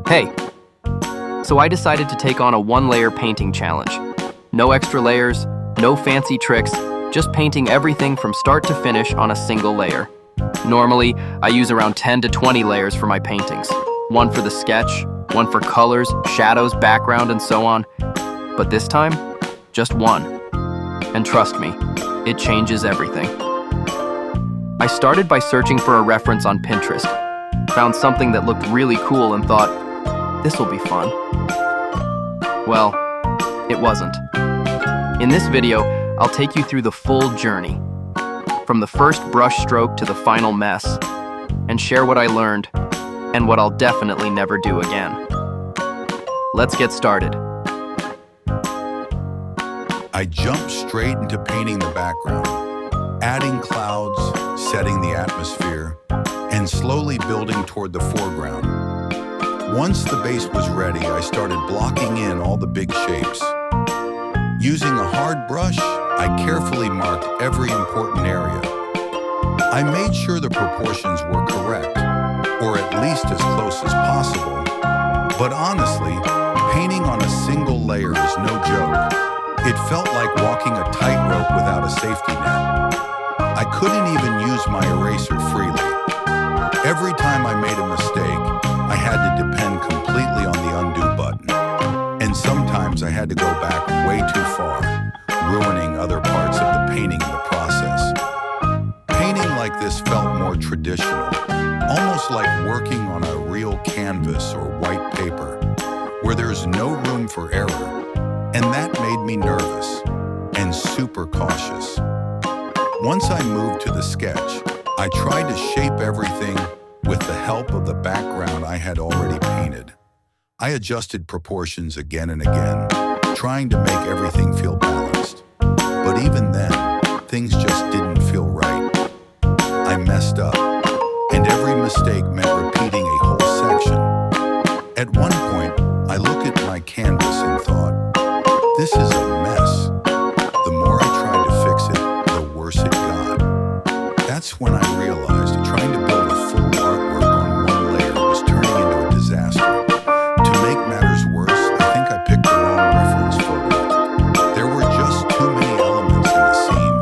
Hey, so I decided to take on a one-layer painting challenge. No extra layers, no fancy tricks, just painting everything from start to finish on a single layer. Normally, I use around 10 to 20 layers for my paintings. One for the sketch, one for colors, shadows, background, and so on. But this time, just one. And trust me, it changes everything. I started by searching for a reference on Pinterest, found something that looked really cool and thought, this will be fun. Well, it wasn't. In this video, I'll take you through the full journey, from the first brush stroke to the final mess, and share what I learned and what I'll definitely never do again. Let's get started. I jumped straight into painting the background, adding clouds, setting the atmosphere, and slowly building toward the foreground. Once the base was ready, I started blocking in all the big shapes. Using a hard brush, I carefully marked every important area. I made sure the proportions were correct, or at least as close as possible. But honestly, painting on a single layer is no joke. It felt like walking a tightrope without a safety net. I couldn't even use my eraser freely. Every time I made a mistake, I had to depend completely on the undo button. And sometimes I had to go back way too far, ruining other parts of the painting in the process. Painting like this felt more traditional, almost like working on a real canvas or white paper, where there's no room for error. And that made me nervous and super cautious. Once I moved to the sketch, I tried to shape everything with the help of the background I had already painted. I adjusted proportions again and again, trying to make everything feel balanced. But even then, things just didn't feel right. I messed up, and every mistake meant repeating a whole section. At one point, I looked at my canvas and thought, this is a mess. The more I tried to fix it, the worse it got. That's when I realized trying to build a full artwork on one layer was turning into a disaster. To make matters worse, I think I picked the wrong reference photo. There were just too many elements in the scene,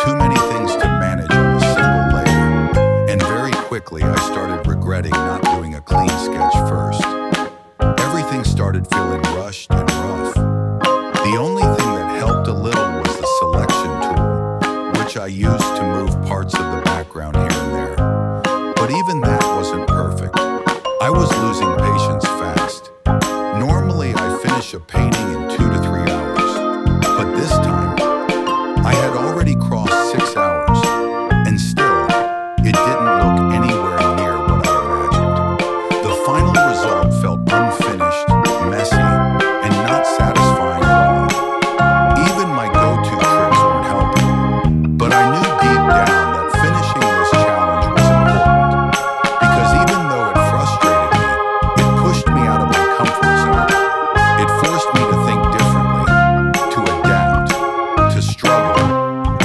too many things to manage on a single layer, and very quickly I started regretting not doing a clean sketch first. Everything started feeling rushed and rough. The only thing that helped a little was the selection tool, which I used to move parts of the background here and there. But even that wasn't perfect. I was losing patience fast. Normally, I finish a painting in 2 to 3 hours, but this time, I had already crossed 6 hours, and still, it didn't look anywhere near what I imagined. The final result felt unfinished, messy, and not satisfying at all. Even my go-to tricks weren't helping, but I knew deep down that finishing this challenge was important, because even though it frustrated me, it pushed me out of my comfort zone. It forced me to think differently, to adapt, to struggle,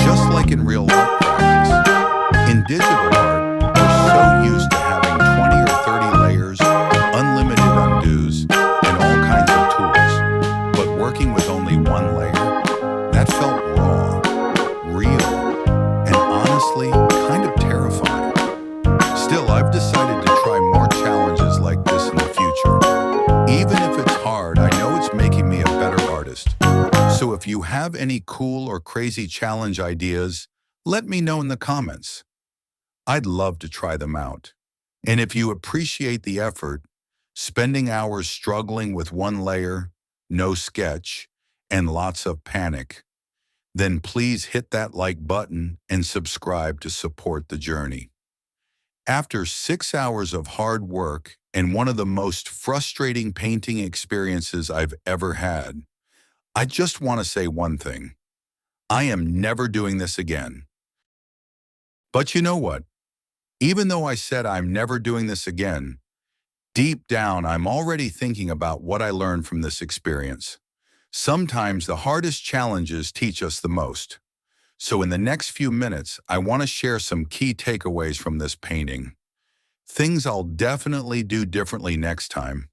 just like in real art practice. In digital art, we're so used to having 20 or 30 layers, unlimited undos, and all kinds of tools. But working with only one layer, that felt raw, real, and honestly, kind of terrifying. Still, I've decided to try more challenges like this in the future. Even if it's hard, I know it's making me a better artist. So if you have any cool or crazy challenge ideas, let me know in the comments. I'd love to try them out. And if you appreciate the effort, spending hours struggling with one layer, no sketch, and lots of panic, then please hit that like button and subscribe to support the journey. After 6 hours of hard work and one of the most frustrating painting experiences I've ever had, I just want to say one thing. I am never doing this again. But you know what? Even though I said I'm never doing this again, deep down I'm already thinking about what I learned from this experience. Sometimes the hardest challenges teach us the most. So in the next few minutes, I want to share some key takeaways from this painting. things I'll definitely do differently next time,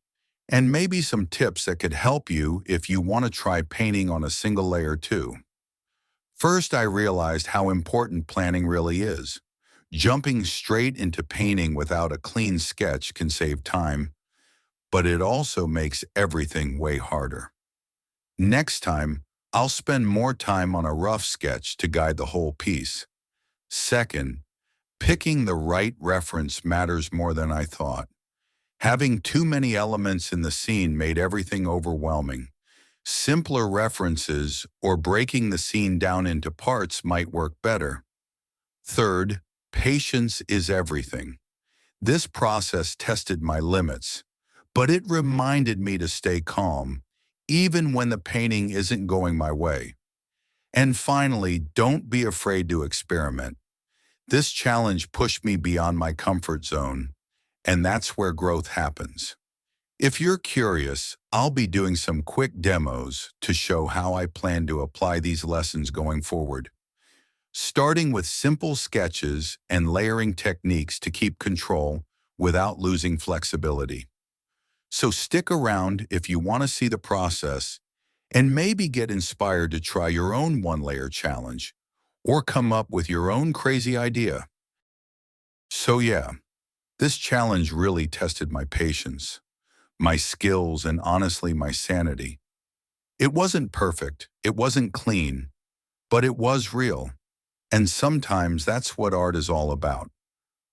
and maybe some tips that could help you if you want to try painting on a single layer too. First, I realized how important planning really is. Jumping straight into painting without a clean sketch can save time, but it also makes everything way harder. Next time, I'll spend more time on a rough sketch to guide the whole piece. Second, picking the right reference matters more than I thought. Having too many elements in the scene made everything overwhelming. Simpler references or breaking the scene down into parts might work better. Third, patience is everything. This process tested my limits, but it reminded me to stay calm, even when the painting isn't going my way. And finally, don't be afraid to experiment. This challenge pushed me beyond my comfort zone, and that's where growth happens. If you're curious, I'll be doing some quick demos to show how I plan to apply these lessons going forward, starting with simple sketches and layering techniques to keep control without losing flexibility. So stick around if you want to see the process and maybe get inspired to try your own one-layer challenge or come up with your own crazy idea. So yeah, this challenge really tested my patience, my skills, and honestly, my sanity. It wasn't perfect, it wasn't clean, but it was real. And sometimes that's what art is all about.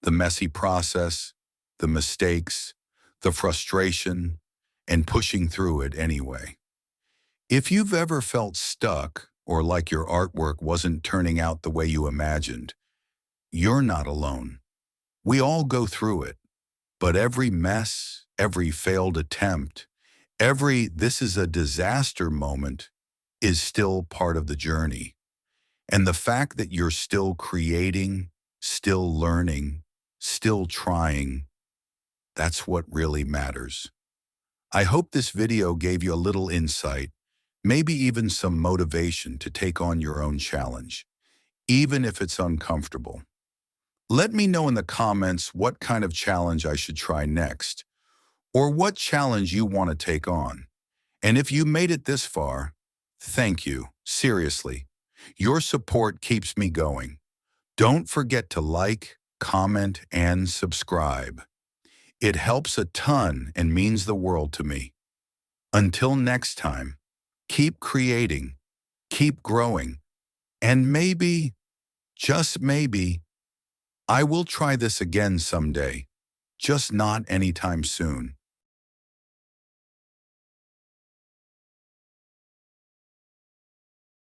The messy process, the mistakes, the frustration, and pushing through it anyway. If you've ever felt stuck or like your artwork wasn't turning out the way you imagined, you're not alone. We all go through it, but every mess, every failed attempt, every "this is a disaster" moment is still part of the journey. And the fact that you're still creating, still learning, still trying, that's what really matters. I hope this video gave you a little insight, maybe even some motivation to take on your own challenge, even if it's uncomfortable. Let me know in the comments what kind of challenge I should try next, or what challenge you want to take on. And if you made it this far, thank you, seriously. Your support keeps me going. Don't forget to like, comment, and subscribe. It helps a ton and means the world to me. Until next time, keep creating, keep growing, and maybe, just maybe, I will try this again someday, just not anytime soon.